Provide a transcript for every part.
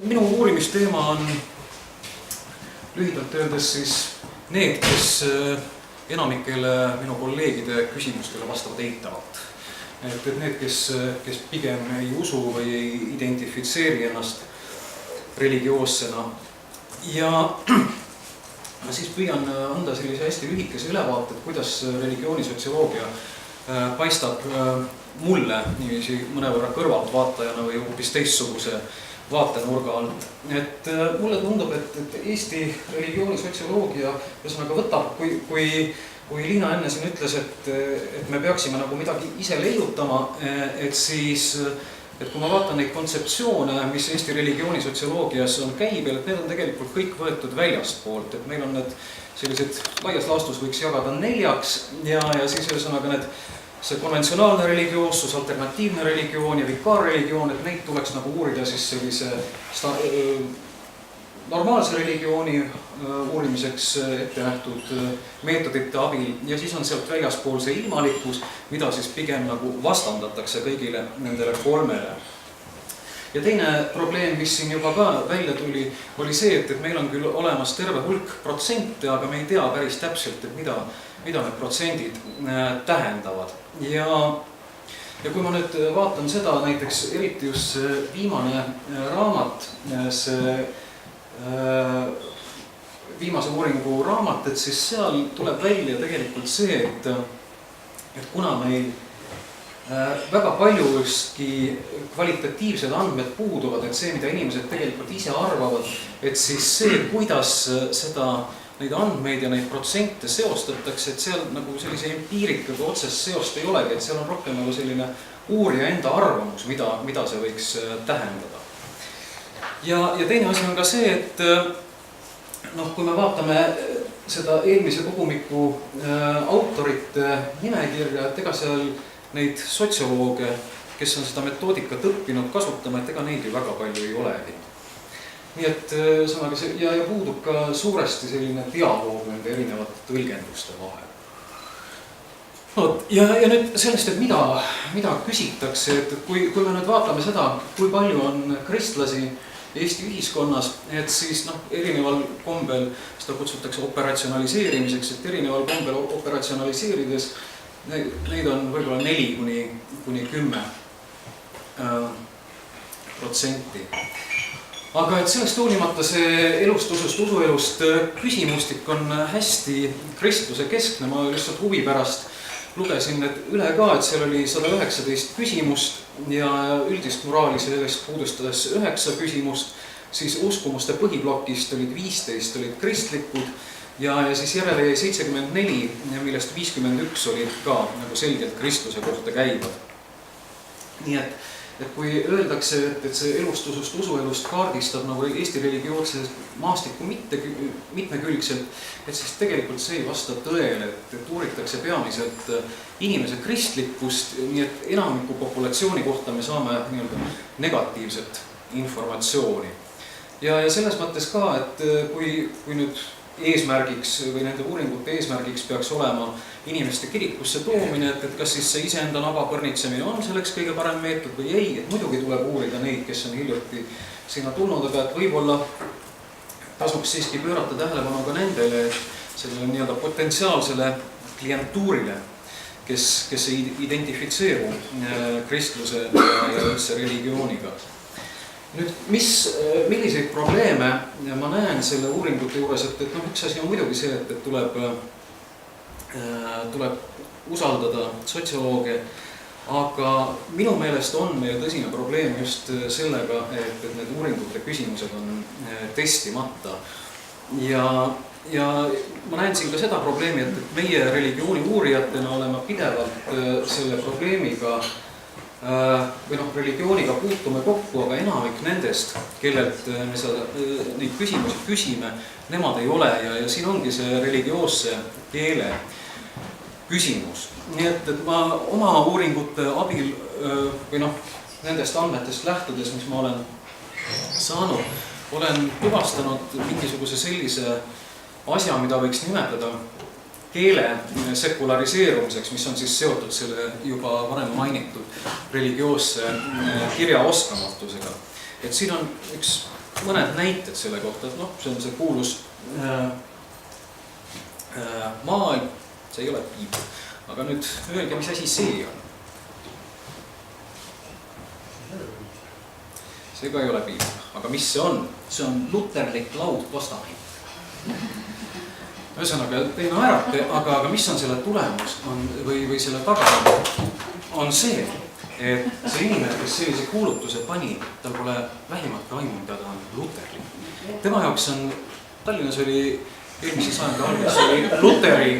Minu uurimisteema on lühidalt öeldes siis need, kes enamikele minu kolleegide küsimustele vastavad eitavalt. Et need, kes pigem ei usu või ei identifitseeri ennast religioossena. Ja ma siis püüan anda sellise hästi lühikese ülevaate, kuidas religioonisotsioloogia paistab mulle niiviisi mõnevõrra kõrvaltvaatajana või hoopis teistsuguse vaatenurga alt. Et mulle tundub, et Eesti religioonisotsioloogia võtab, kui Liina enne siin ütles, et me peaksime nagu midagi ise leiutama, et kui ma vaatan neid kontseptsioone, mis Eesti religioonisotsioloogias on käibel, et need on tegelikult kõik võetud väljastpoolt, et meil on need sellised laias laastus võiks jagada 4 ja siis ühesõnaga see konventsionaalne religioossus, alternatiivne religioon ja vikaarreligioon, et neid tuleks nagu uurida siis sellise normaalse religiooni uurimiseks ette nähtud meetodite abil ja siis on sealt väljaspool see ilmalikkus, mida siis pigem nagu vastandatakse kõigile nendele 3. Ja teine probleem, mis siin juba ka välja tuli, oli see, et meil on küll olemas terve hulk protsente, aga me ei tea päris täpselt, et mida need protsendid tähendavad. Ja kui ma nüüd vaatan seda, näiteks eriti just see viimane raamat, see viimase uuringu raamat, et siis seal tuleb välja tegelikult see, et kuna meil väga paljustki kvalitatiivsed andmed puuduvad, et see, mida inimesed tegelikult ise arvavad, et siis see, kuidas neid andmeid ja neid protsente seostatakse, et seal nagu sellise empiirikaga otsest seost ei olegi, et seal on rohkem nagu selline uurija enda arvamus, mida see võiks tähendada. Ja teine asi on ka see, et kui me vaatame seda eelmise kogumiku autorite nimekirja, et ega seal neid sotsiolooge, kes on seda metoodikat õppinud kasutama, et ega neid ju väga palju ei olegi. Nii et ja puudub ka suuresti selline dialoog nende erinevate tõlgenduste vahel. Ja nüüd sellest, et mida küsitakse, et kui me nüüd vaatame seda, kui palju on kristlasi Eesti ühiskonnas, et siis erineval kombel seda kutsutakse operatsionaliseerimiseks, et erineval kombel operatsionaliseerides neid on võib-olla 4–10%. Aga et sellest hoolimata see elust, usust, usuelust küsimustik on hästi kristluse keskne. Ma lihtsalt huvi pärast lugesin üle ka, et seal oli 119 küsimust ja üldist moraali sellest puudustades 9 küsimust, siis uskumuste põhiplokist olid 15 olid kristlikud ja siis järele jäi 74, millest 51 olid ka nagu selgelt kristluse kohta käivad. Nii et kui öeldakse, et see elust, usust, usuelust kaardistab nagu Eesti religioosse maastikku mitmekülgselt, et siis tegelikult see ei vasta tõele, et uuritakse peamiselt inimese kristlikkust, nii et enamiku populatsiooni kohta me saame negatiivset informatsiooni. Ja selles mõttes ka, et kui nüüd eesmärgiks või nende uuringute eesmärgiks peaks olema inimeste kirikusse toomine, et kas siis see iseenda naba põrnitsemine on selleks kõige parem meetod või ei, et muidugi tuleb uurida neid, kes on hiljuti sinna tulnud, aga et võib-olla tasuks siiski pöörata tähelepanu ka nendele sellele nii-öelda potentsiaalsele klientuurile, kes ei identifitseeru kristluse ja üldse religiooniga. Nüüd, milliseid probleeme ma näen selle uuringute juures, et üks asi on muidugi see, et tuleb usaldada sotsiolooge, aga minu meelest on meil tõsine probleem just sellega, et need uuringute küsimused on testimata. Ja ma näen siin ka seda probleemi, et meie religiooni uurijatena oleme pidevalt selle probleemiga või religiooniga puutume kokku, aga enamik nendest, kellelt me neid küsimusi küsime, nemad ei ole ja siin ongi see religioosse keele küsimus. Nii et ma oma uuringute abil või nendest andmetest lähtudes, mis ma olen saanud, olen tuvastanud mingisuguse sellise asja, mida võiks nimetada keele sekulariseerumiseks, mis on siis seotud selle juba varem mainitud religioosse kirjaoskamatusega. Et siin on üks mõned näited selle kohta, et noh, see on see kuulus maailm, see ei ole piibel. Aga nüüd öelge, mis asi see on. See ka ei ole piibel. Aga mis see on? See on luterlik laudpostament. Ühesõnaga, teil on äärake, aga mis on selle tulemus või selle taga on see, et see inimene, kes sellise kuulutuse pani, tal pole vähimat aimu, mida ta on luterlik. Tema jaoks on, Tallinnas oli eelmise sajandi alguses oli Luteri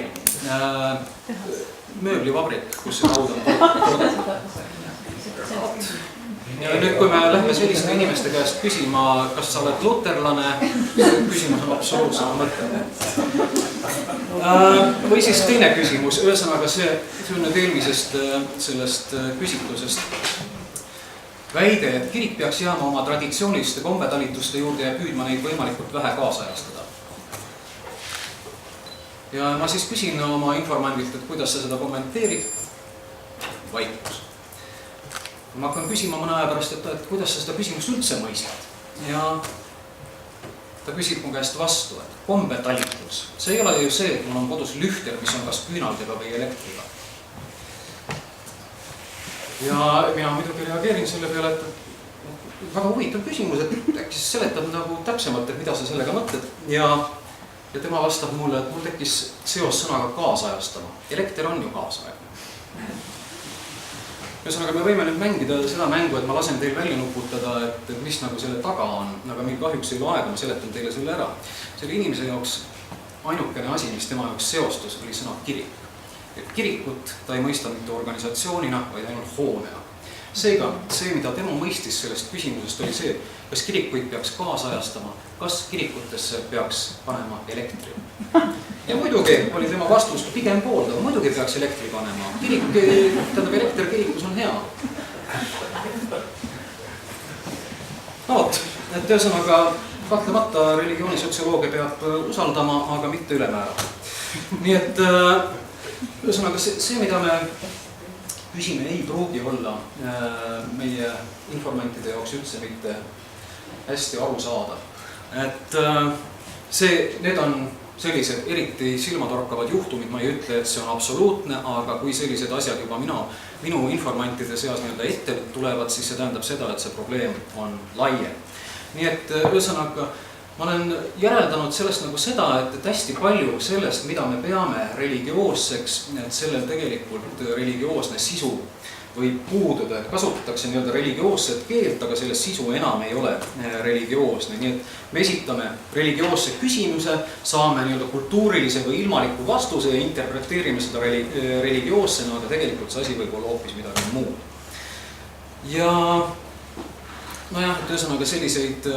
mööblivabrik, kus see laud on toodetud. Ja nüüd, kui me lähme selliste inimeste käest küsima, kas sa oled luterlane, küsimus on absoluutselt mõte. Või siis teine küsimus, ühesõnaga see on nüüd eelmisest sellest küsitlusest väide, et kirik peaks jääma oma traditsiooniliste kombetalituste juurde ja püüdma neid võimalikult vähe kaasajastada. Ja ma siis küsin oma informandilt, et kuidas sa seda kommenteerid. Vaikus. Ma hakkan küsima mõne aja pärast, et kuidas sa seda küsimust üldse mõistad. Ja ta küsib mu käest vastu, et kombetalitus. See ei ole ju see, et mul on kodus lühter, mis on kas küünaldega või elektriga. Ja mina muidugi reageerin selle peale, et väga huvitav küsimus, et äkki seletad nagu täpsemalt, et mida sa sellega mõtled. Ja tema vastab mulle, et mul tekkis seos sõnaga kaasajastama. Elekter on ju kaasajagne. Ühesõnaga, me võime nüüd mängida seda mängu, et ma lasen teil välja nuputada, et mis nagu selle taga on, aga meil kahjuks ei ole aega, ma seletan teile selle ära. Selle inimese jaoks ainukene asi, mis tema jaoks seostus, oli sõna kirik. Et kirikut ta ei mõista mitte organisatsioonina, vaid ainult hoonena. Seega, see, mida tema mõistis sellest küsimusest, oli see, kas kirikuid peaks kaasajastama, kas kirikutesse peaks panema elektri. Ja muidugi oli tema vastus pigem pooldav, muidugi peaks elektri panema. Elekter kirikus on hea. No, et ühesõnaga, kahtlemata religioonisotsioloogia peab usaldama, aga mitte ülemäära. Nii et ühesõnaga, see, mida me küsime, ei pruugi olla meie informantide jaoks üldse mitte hästi aru saada. Et need on sellised eriti silmatorkavad juhtumid, ma ei ütle, et see on absoluutne, aga kui sellised asjad juba minu informantide seas ette tulevad, siis see tähendab seda, et see probleem on laiem. Nii et ühesõnaga, ma olen järeldanud sellest nagu seda, et hästi palju sellest, mida me peame religioosseks, et sellel tegelikult religioosne sisu võib puududa, et kasutatakse religioosset keelt, aga selle sisu enam ei ole religioosne. Nii et me esitame religioosse küsimuse, saame kultuurilise või ilmaliku vastuse ja interpreteerime seda religioossena, aga tegelikult see asi võib olla hoopis midagi muud. Ja nojah, et ühesõnaga selliseid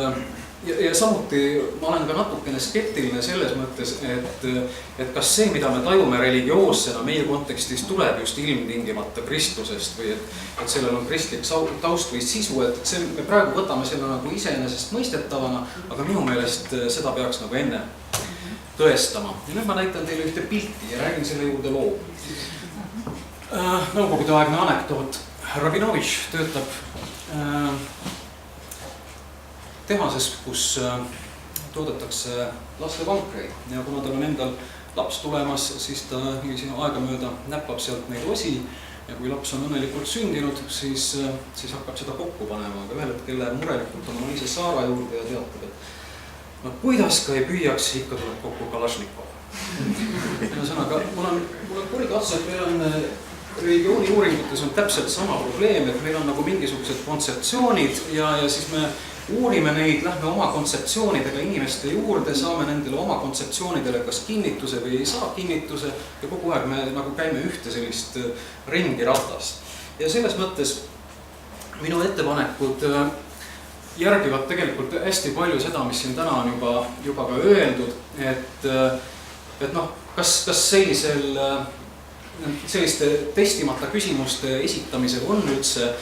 ja samuti ma olen ka natukene skeptiline selles mõttes, et kas see, mida me tajume religioossena meie kontekstis tuleb just ilmtingimata kristlusest või et sellel on kristlik taust või sisu, et see, me praegu võtame selle nagu iseenesest mõistetavana, aga minu meelest seda peaks nagu enne tõestama. Ja nüüd ma näitan teile ühte pilti ja räägin selle juurde loo. Nõukogudeaegne anekdoot. Rabinovitš töötab tehases, kus toodetakse lastevankreid ja kuna tal on endal laps tulemas, siis ta aegamööda näppab sealt neid osi ja kui laps on õnnelikult sündinud, siis hakkab seda kokku panema, aga ühel hetkel läheb murelikult oma naise Saara juurde ja teatab, et no kuidas ka ei püüaks, ikka tuleb kokku Kalašnikov. Ühesõnaga, mul on kuri katse, et meil on religiooni uuringutes on täpselt sama probleem, et meil on nagu mingisugused kontseptsioonid ja siis me uurime neid, lähme oma kontseptsioonidega inimeste juurde, saame nendele oma kontseptsioonidele kas kinnituse või ei saa kinnituse ja kogu aeg me nagu käime ühte sellist ringi ratast. Ja selles mõttes minu ettepanekud järgivad tegelikult hästi palju seda, mis siin täna on juba ka öeldud, et noh, kas selliste testimata küsimuste esitamisel on üldse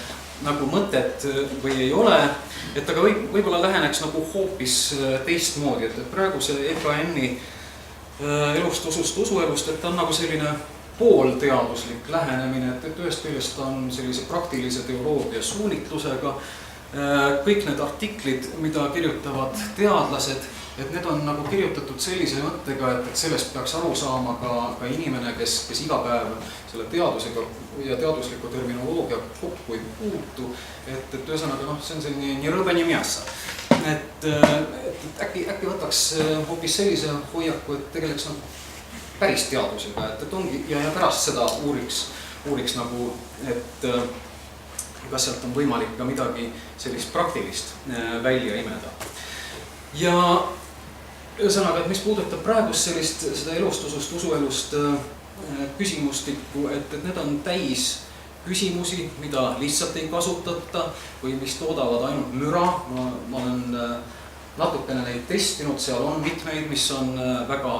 nagu mõtet või ei ole, et aga võib-olla läheneks nagu hoopis teistmoodi, et praegu see EKN-i elust usust usuelust, et ta on nagu selline poolteaduslik lähenemine, et ühest küljest ta on sellise praktilise teoloogia suunitlusega, kõik need artiklid, mida kirjutavad teadlased, et need on nagu kirjutatud sellise mõttega, et sellest peaks aru saama ka inimene, kes iga päev selle teadusega ja teadusliku terminoloogia kokku ei puutu. Et ühesõnaga, see on selline nii rõbe nii miassa. Et äkki võtaks hoopis sellise hoiaku, et tegeleks päris teadusega, et ongi ja pärast seda uuriks nagu, et kas sealt on võimalik ka midagi sellist praktilist välja imeda. Ja ühesõnaga, et mis puudutab praegust seda elustusust, usuelust küsimustikku, et need on täis küsimusi, mida lihtsalt ei kasutata või mis toodavad ainult müra. Ma olen natukene neid testinud, seal on mitmeid, mis on väga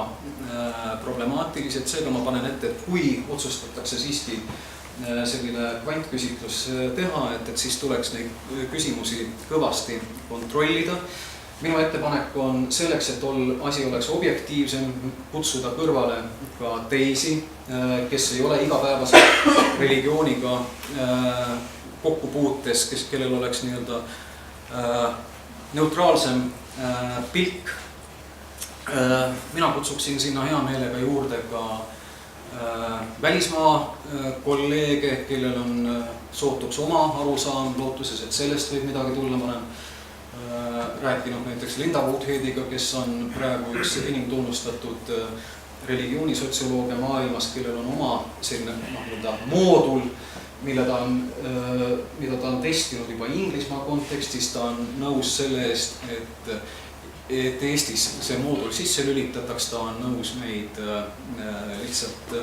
problemaatilised. Seega ma panen ette, et kui otsustatakse siiski selline kvantküsitlus teha, et siis tuleks neid küsimusi kõvasti kontrollida. Minu ettepanek on selleks, et asi oleks objektiivsem, kutsuda kõrvale ka teisi, kes ei ole igapäevaselt religiooniga kokkupuutes, kellel oleks nii-öelda neutraalsem pilk. Mina kutsuksin sinna hea meelega juurde ka välismaa kolleege, kellel on sootuks oma arusaam lootuses, et sellest võib midagi tulla. Ma olen rääkinud näiteks Linda Woodheadiga, kes on praegu üks enim tunnustatud religioonisotsioloogia maailmas, kellel on oma selline moodul, mida ta on testinud juba Inglismaa kontekstis. Ta on nõus selle eest, et Eestis see moodul sisse lülitataks, ta on nõus meid lihtsalt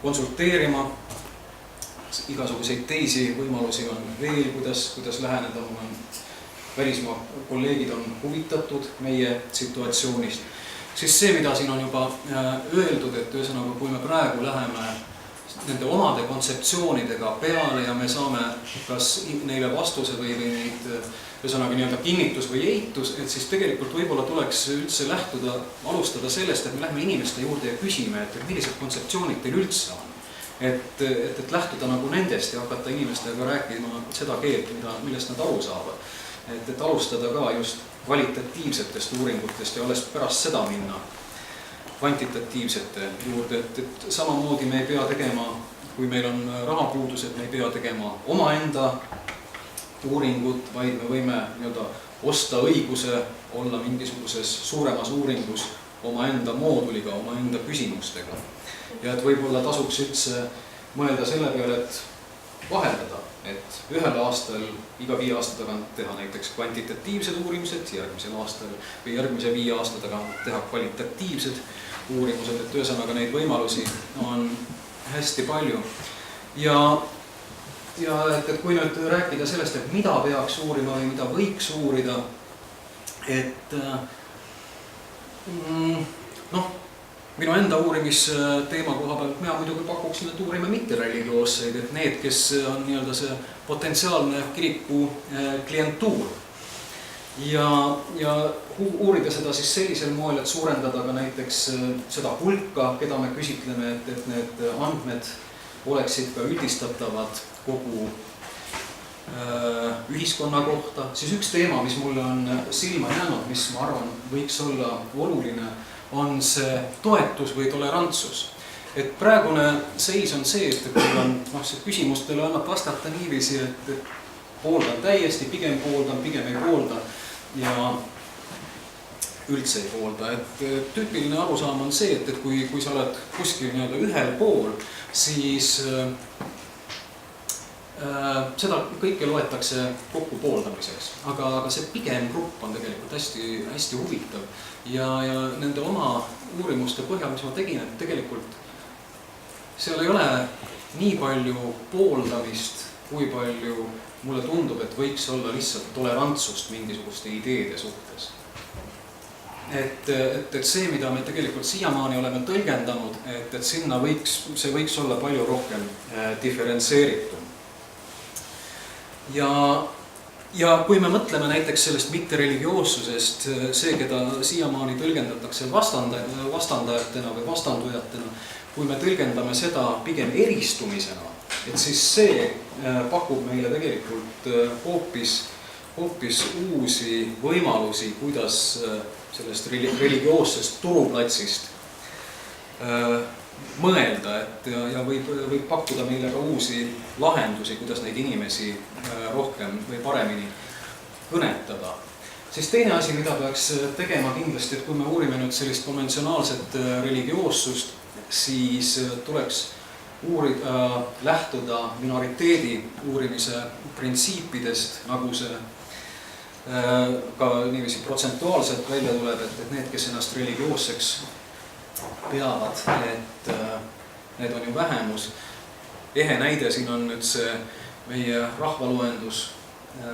konsulteerima. Igasuguseid teisi võimalusi on veel, kuidas läheneda. Välismaa kolleegid on huvitatud meie situatsioonist. Siis see, mida siin on juba öeldud, et ühesõnaga, kui me praegu läheme nende omade kontseptsioonidega peale ja me saame kas neile vastuse või neid ühesõnaga nii-öelda kinnitus või eitus, et siis tegelikult võib-olla tuleks üldse alustada sellest, et me lähme inimeste juurde ja küsime, et millised kontseptsioonid teil üldse on. Et lähtuda nagu nendest ja hakata inimestega rääkima seda keelt, millest nad aru saavad. Et alustada ka just kvalitatiivsetest uuringutest ja alles pärast seda minna kvantitatiivsete juurde. Et samamoodi me ei pea tegema, kui meil on rahapuudus, et me ei pea tegema omaenda uuringut, vaid me võime osta õiguse olla mingisuguses suuremas uuringus omaenda mooduliga, omaenda küsimustega. Ja et võib-olla tasuks üldse mõelda selle peale, et vaheldada, et ühel aastal iga 5 aasta tagant teha näiteks kvantitatiivsed uurimused, järgmisel aastal või järgmise 5 aasta tagant teha kvalitatiivsed uurimused, et ühesõnaga neid võimalusi on hästi palju. Ja et kui nüüd rääkida sellest, et mida peaks uurima või mida võiks uurida, et minu enda uurimisteema koha pealt mina muidugi pakuksin, et uurime mittereligioosseid, et need, kes on nii-öelda see potentsiaalne kiriku klientuur. Ja uurida seda siis sellisel moel, et suurendada ka näiteks seda hulka, keda me küsitleme, et need andmed oleksid ka üldistatavad kogu ühiskonna kohta. Siis üks teema, mis mulle on silma jäänud, mis ma arvan võiks olla oluline, on see toetus või tolerantsus. Et praegune seis on see, et kui on see küsimustele annab vastata niiviisi, et pooldan täiesti, pigem pooldan, pigem ei poolda ja üldse ei poolda. Et tüüpiline arusaam on see, et kui sa oled kuskil ühel pool, siis seda kõike loetakse kokku pooldamiseks, aga see pigem grupp on tegelikult hästi huvitav ja nende oma uurimuste põhjal, mis ma tegin, et tegelikult seal ei ole nii palju pooldamist, kui palju mulle tundub, et võiks olla lihtsalt tolerantsust mingisuguste ideede suhtes. Et see, mida me tegelikult siiamaani oleme tõlgendanud, et sinna see võiks olla palju rohkem diferentseeritud. Ja kui me mõtleme näiteks sellest mittereligioossusest, see, keda siiamaani tõlgendatakse vastandajatena või vastandujatena, kui me tõlgendame seda pigem eristumisena, et siis see pakub meile tegelikult hoopis uusi võimalusi, kuidas sellest religioossest turuplatsist mõelda, ja võib pakkuda meile ka uusi lahendusi, kuidas neid inimesi rohkem või paremini kõnetada. Siis teine asi, mida peaks tegema kindlasti, et kui me uurime nüüd sellist konventsionaalset religioossust, siis tuleks lähtuda minoriteedi uurimise printsiipidest, nagu see ka niiviisi protsentuaalselt välja tuleb, et need, kes ennast religioosseks peavad, et need on ju vähemus. Ehe näide siin on nüüd see meie rahvaloendus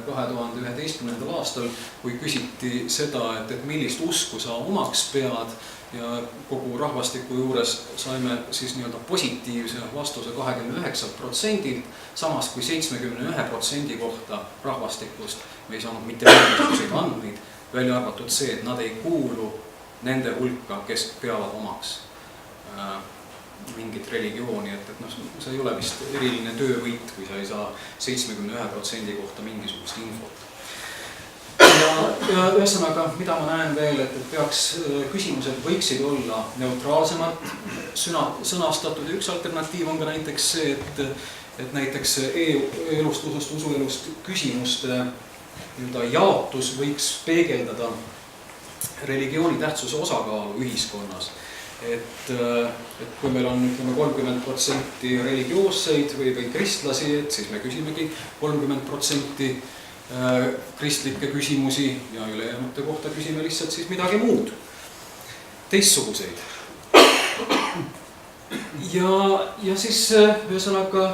2011. aastal, kui küsiti seda, et millist usku sa omaks pead, ja kogu rahvastiku juures saime siis nii-öelda positiivse vastuse 29%, samas kui 71% kohta rahvastikust me ei saanud mitte mingisuguseid andmeid, välja arvatud see, et nad ei kuulu nende hulka, kes peavad omaks mingit religiooni, et see ei ole vist eriline töövõit, kui sa ei saa 71% kohta mingisugust infot. Ja ühesõnaga, mida ma näen veel, et peaks küsimused võiksid olla neutraalsemalt sõnastatud, ja üks alternatiiv on ka näiteks see, et näiteks elustusest, usuelust küsimuste jaotus võiks peegeldada religiooni tähtsuse osakaalu ühiskonnas. Et kui meil on 30% religioosseid või kristlasi, et siis me küsimegi 30% kristlikke küsimusi ja ülejäänute kohta küsime lihtsalt siis midagi muud, teistsuguseid. Ja siis ühesõnaga,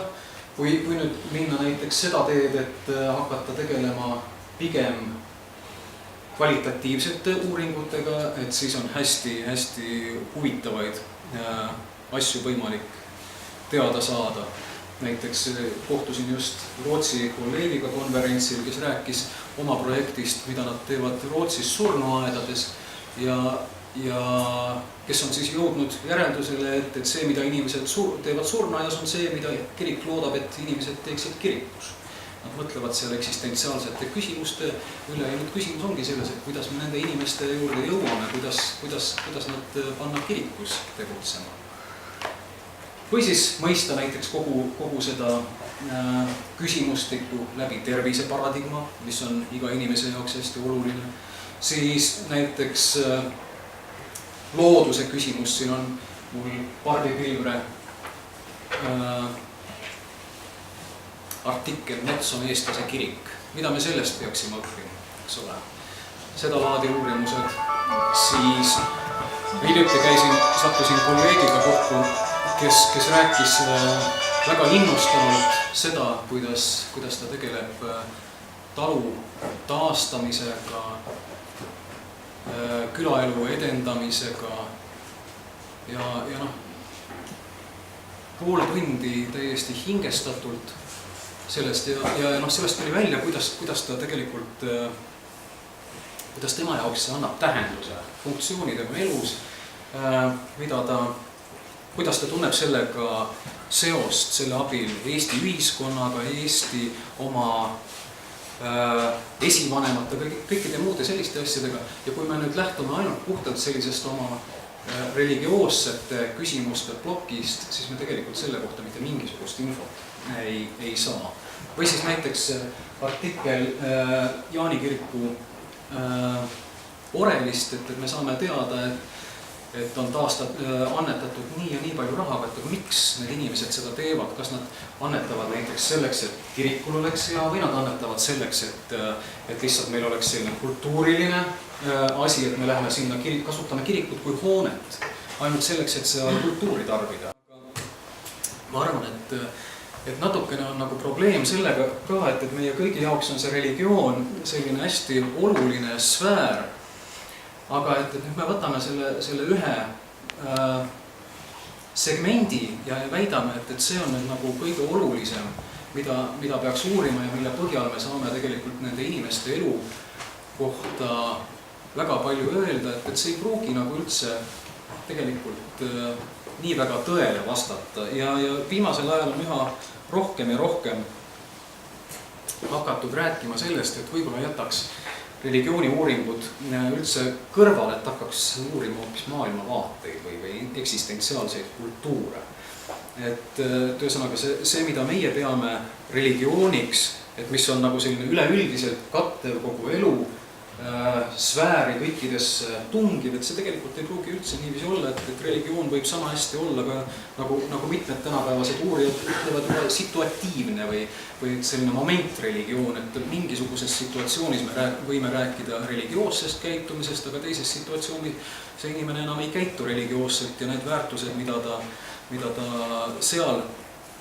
kui nüüd minna näiteks seda teed, et hakata tegelema pigem kvalitatiivsete uuringutega, et siis on hästi huvitavaid asju võimalik teada saada. Näiteks kohtusin just Rootsi kolleegiga konverentsil, kes rääkis oma projektist, mida nad teevad Rootsis surnuaedades ja kes on siis jõudnud järeldusele, et see, mida inimesed teevad surnuaedas, on see, mida kirik loodab, et inimesed teeksid kirikus. Nad mõtlevad seal eksistentsiaalsete küsimuste üle ja nüüd küsimus ongi selles, et kuidas me nende inimeste juurde jõuame, kuidas nad panna kirikus tegutsema. Või siis mõista näiteks kogu seda küsimustikku läbi terviseparadigma, mis on iga inimese jaoks hästi oluline. Siis näiteks looduse küsimus, siin on mul Barbi Pilvre artikkel Mets on eestlase kirik. Mida me sellest peaksime õppima, eks ole? Seda laadi uurimused. Siis hiljuti sattusin kolleegiga kokku, kes rääkis väga innustunult seda, kuidas ta tegeleb talu taastamisega, külaelu edendamisega ja pool tundi täiesti hingestatult sellest ja sellest tuli välja, kuidas ta tegelikult, kuidas tema jaoks see annab tähenduse, funktsiooni tema elus, kuidas ta tunneb sellega seost selle abil Eesti ühiskonnaga, Eesti oma esivanemate, kõikide muude selliste asjadega. Ja kui me nüüd lähtume ainult puhtalt sellisest oma religioossete küsimuste plokist, siis me tegelikult selle kohta mitte mingisugust infot ei saa. Või siis näiteks artikkel Jaani kiriku orelist, et me saame teada, et on annetatud nii ja nii palju raha, et miks need inimesed seda teevad, kas nad annetavad näiteks selleks, et kirikul oleks hea või nad annetavad selleks, et lihtsalt meil oleks selline kultuuriline asi, et me läheme sinna, kasutame kirikut kui hoonet, ainult selleks, et seda kultuuri tarbida. Ma arvan, et natukene on nagu probleem sellega ka, et meie kõigi jaoks on see religioon selline hästi oluline sfäär, aga et nüüd me võtame selle ühe segmendi ja väidame, et see on nüüd nagu kõige olulisem, mida peaks uurima ja mille põhjal me saame tegelikult nende inimeste elu kohta väga palju öelda, et see ei pruugi nagu üldse tegelikult nii väga tõele vastata ja viimasel ajal on üha rohkem ja rohkem hakatud rääkima sellest, et võib-olla jätaks religiooni uuringud üldse kõrvale, et hakkaks uurima hoopis maailmavaateid või eksistentsiaalseid kultuure. Et ühesõnaga see, mida meie peame religiooniks, et mis on nagu selline üleüldiselt kattev kogu elu, sfääri kõikides tungiv, et see tegelikult ei pruugi üldse niiviisi olla, et religioon võib sama hästi olla ka nagu mitmed tänapäevased uurijad ütlevad juba situatiivne või selline momentreligioon, et mingisuguses situatsioonis me võime rääkida religioossest käitumisest, aga teises situatsioonis see inimene enam ei käitu religioosselt ja need väärtused, mida ta seal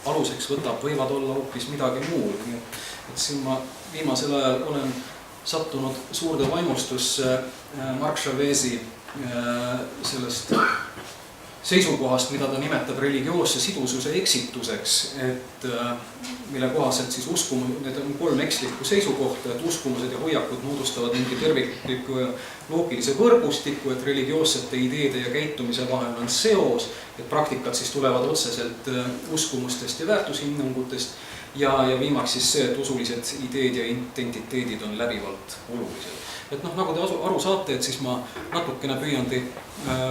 aluseks võtab, võivad olla hoopis midagi muud. Et siin ma viimasel ajal olen sattunud suurde vaimustusse Marc Chavez'i sellest seisukohast, mida ta nimetab religioosse sidususe eksituseks, et mille kohaselt siis need on 3 ekslikku seisukohta, et uskumused ja hoiakud moodustavad mingi tervikliku ja loogilise võrgustiku, et religioossete ideede ja käitumise vahel on seos, et praktikad siis tulevad otseselt uskumustest ja väärtushinnangutest ja viimaks siis see, et usulised ideed ja identiteedid on läbivalt olulised. Et nagu te aru saate, et siis ma natukene püüan teid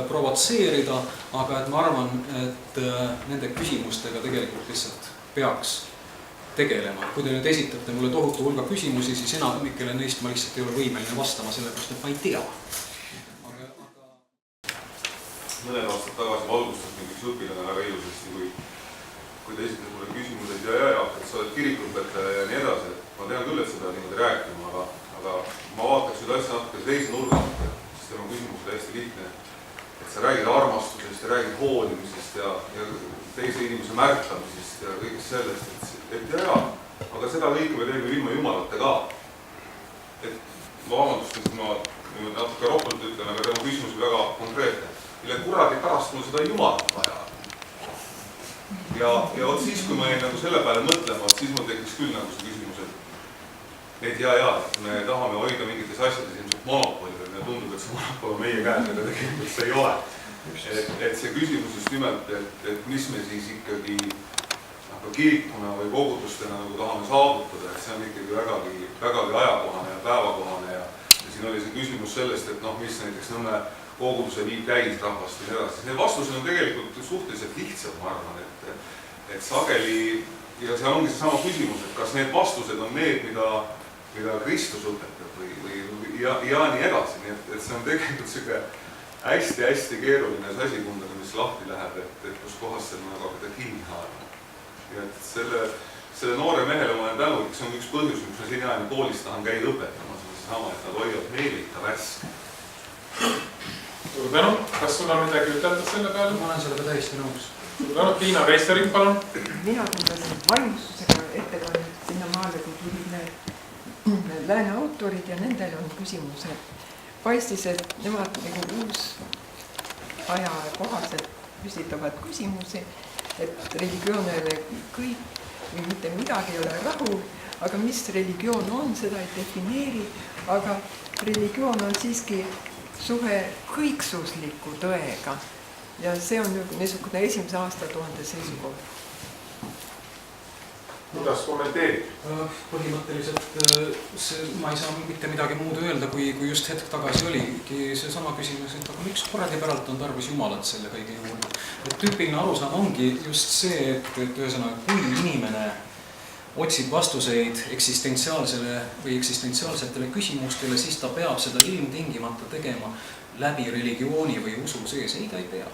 provotseerida, aga et ma arvan, et nende küsimustega tegelikult lihtsalt peaks tegelema. Kui te nüüd esitate mulle tohutu hulga küsimusi, siis enamikele neist ma lihtsalt ei ole võimeline vastama, sellepärast et ma ei tea. Mõned aastad tagasi valgustas üks õpilane väga ilusasti, kui te esitate mulle küsimused ja, et sa oled kirikuõpetaja ja nii edasi, et ma tean küll, et sa pead niimoodi rääkima, aga ma vaataks nüüd asja natuke teise nurga, sest teil on küsimus täiesti lihtne, et sa räägid armastusest ja räägid hoolimisest ja teise inimese märkamisest ja kõigest sellest, et ja, aga seda kõike me teeme ilma jumalate ka. Et vabandust, et ma natuke rohkelt ütlen, aga tema küsimus on väga konkreetne. Mille kuradi pärast mul seda jumalat vaja. Ja oot siis, kui ma jäin nagu selle peale mõtlema, siis mul tekkis küll nagu see küsimus, et et me tahame hoida mingites asjades ilmselt monopoli või me tundub, et see monopol on meie käes, aga tegelikult see ei ole. Et see küsimus just nimelt, et mis me siis ikkagi kirikuna või kogudustena nagu tahame saavutada, et see on ikkagi vägagi ajakohane ja päevakohane ja siin oli see küsimus sellest, et mis näiteks Nõmme koguduse viib täisrahvast ja nii edasi. Need vastused on tegelikult suhteliselt lihtsad, ma arvan, et sageli, ja see ongi see sama küsimus, et kas need vastused on need, mida Kristus õpetab või nii edasi. Nii et see on tegelikult selline hästi keeruline sasikundega, mis lahti läheb, et kus kohas see nagu hakata kinni haarama. Ja et selle noore mehele ma olen tänulik, see on üks põhjus, miks ma seniajani koolis tahan käida õpetama, see sama, et nad hoiavad meelita värske. Suur tänu. Kas sul on midagi ütelda selle peale? Ma olen sellega täiesti nõus. Suur tänu. Tiina Veisterik, palun. Mina kuulasin vaimustusega ettekannet sinna maale, kui tulid need lääne autorid ja nendel on küsimused. Paistis, et nemad nagu uus aja kohaselt püstitavad küsimusi, et religioon ei ole kõik või mitte midagi ei ole rahul, aga mis religioon on, seda ei defineeri, aga religioon on siiski suhe kõiksusliku tõega ja see on niisugune esimese aastatuhande seisukoht. Kuidas kommenteerib? Põhimõtteliselt ma ei saa mitte midagi muud öelda, kui just hetk tagasi oligi see sama küsimus, et aga miks korradi päralt on tarvis jumalat selle kõige juurde. Et tüüpiline arusaam ongi just see, et ühesõnaga, kui inimene otsib vastuseid eksistentsiaalsele või eksistentsiaalsetele küsimustele, siis ta peab seda ilmtingimata tegema läbi religiooni või usu sees. Ei, ta ei pea.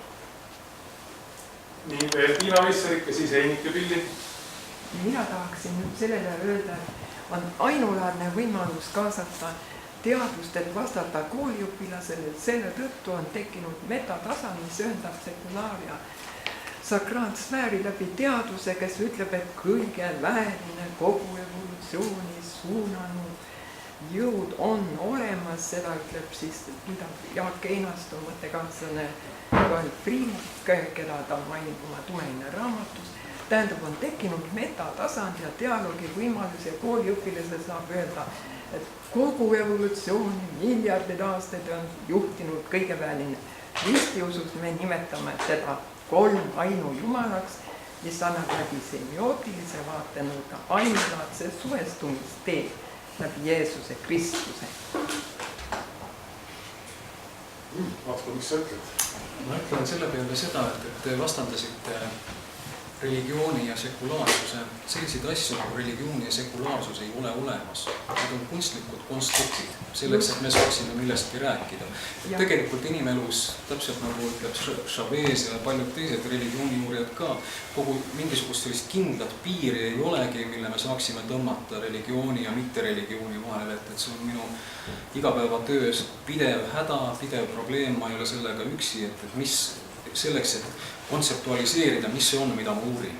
Nii, veel Tiina Veisterik ja siis Heinike Pilli. Mina tahaksin nüüd sellele öelda, et on ainulaadne võimalus kaasata teadvustel vastata kooliõpilasele, et selle tõttu on tekkinud metatasa, mis ühendab sekulaar- ja sakraalsfääri läbi teaduse, kes ütleb, et kõige vääriline kogu evolutsiooni suunanud jõud on olemas, seda ütleb siis Jaak Einasto mõttekaaslane Karl Priimak, keda ta mainib oma Tumeline raamatus. Tähendab, on tekkinud metatasand ja dialoogi võimalus ja kooliõpilase saab öelda, et kogu evolutsiooni miljardid aastaid on juhtinud kõige Ristiusus me nimetame teda kolmainu jumalaks, mis annab läbi semiootilise vaatenõuda ainulaadse suhestumistee läbi Jeesuse Kristuse. Matko, mis sa ütled? Ma ütlen selle peale seda, et te vastandasite religiooni ja sekulaarsuse. Selliseid asju nagu religioon ja sekulaarsus ei ole olemas. Need on kunstlikud konstruktid, selleks, et me saaksime millestki rääkida. Tegelikult inimelus, täpselt nagu ütleb Chavez ja paljud teised religiooniuurijad ka, kogu mingisugust sellist kindlat piiri ei olegi, mille me saaksime tõmmata religiooni ja mitte-religiooni vahel. Et see on minu igapäevatöös pidev häda, pidev probleem, ma ei ole sellega üksi, et mis selleks, et kontseptualiseerida, mis see on, mida ma uurin.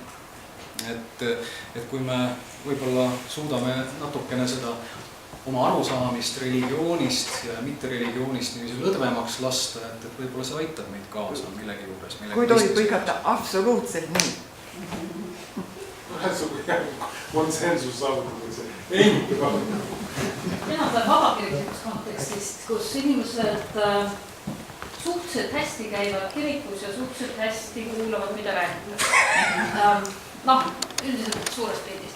Et kui me võib-olla suudame natukene seda oma arusaamist religioonist ja mitte-religioonist niiviisi lõdvemaks lasta, et võib-olla see aitab meid kaasa millegi juures. Kui tohib põigata, absoluutselt nii. Konsensus saavutatakse. Ei, Mina olen vabakiriklikust kontekstist, kus inimesed suhteliselt hästi käivad kirikus ja suhteliselt hästi kuulavad, mida räägitakse. Üldiselt suures pildis.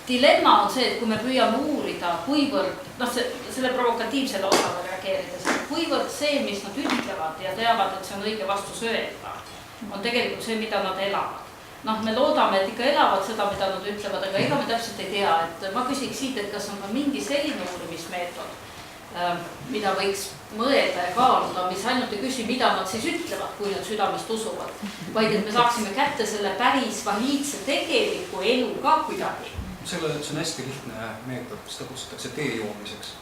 Dilemma on see, et kui me püüame uurida, kuivõrd, selle provokatiivsele osale reageerides, kuivõrd see, mis nad ütlevad ja teavad, et see on õige vastus öelda, on tegelikult see, mida nad elavad. Me loodame, et ikka elavad seda, mida nad ütlevad, aga ega me täpselt ei tea. Et ma küsiks siit, et kas on mingi selline uurimismeetod, mida võiks mõelda ja kaaluda, mis ainult ei küsi, mida nad siis ütlevad, kui nad südamest usuvad, vaid et me saaksime kätte selle päris valiidse tegeliku elu ka kuidagi. See on hästi lihtne meetod, seda kutsutakse tee joomiseks.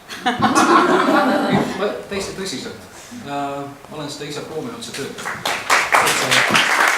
Täiesti tõsiselt. Ma olen seda ise proovinud, see töötab.